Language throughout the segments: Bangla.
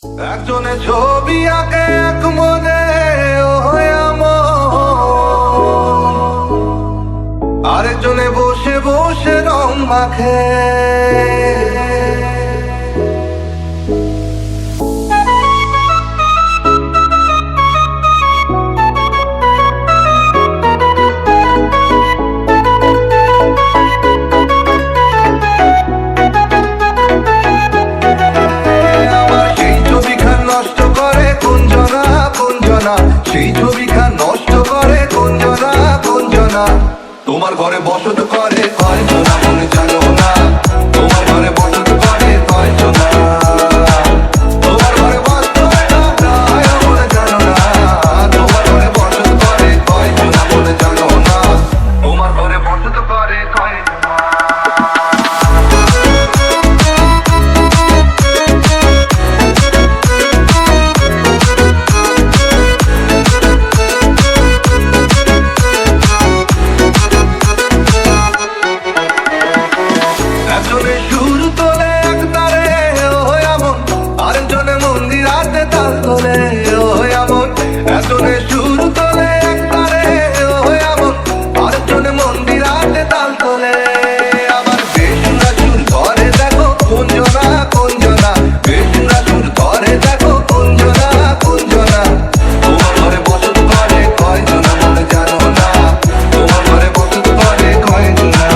একজনে ছবি আঁকে এক মনে আরেকজনে বসে বসে রং মাখে। সেই ছবিখান নষ্ট করে কোনজনা কোনজনা। তোমার ঘরে বসত করে কয়জনা মনে জানো না। তোমার ঘরে বসত করে কয়জনা। তোমার ঘরে বসত মনে জানো না। তোমার ঘরে বসত করে কয়জনা মনে জানো না। তোমার ঘরে বসত করে কয়জনা। একজনে সুর তোলে এক তারে এমন, আরেকজনে মন্দিরাতে তাল তোলে এমন। একজনে সুর তোলে এক তারে এমন, আরেকজনে মন্দিরাতে তাল তোলে। আবার বেসুরা সুর ধরে দেখো কোনজনা কোনজনা। বেসুরা সুর ধরে দেখো কোনজনা কোনজনা। তোমার ঘরে বসত করে কয়জনা মনে জানো না। তোমার ঘরে বসত করে কয়জনা।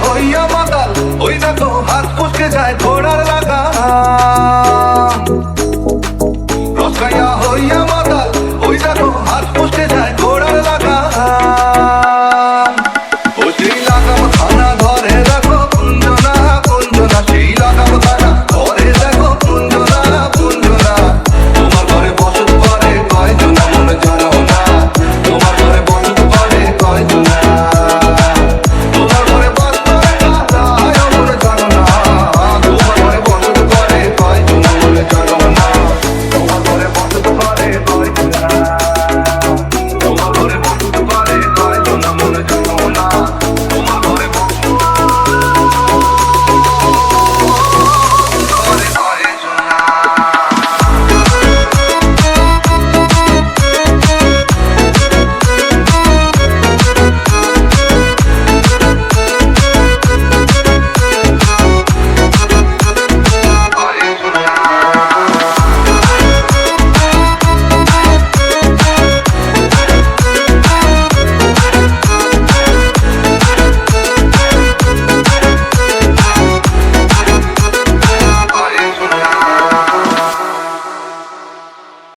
হইয়া মাতাল ওই দেখো হাত ফসকে যায়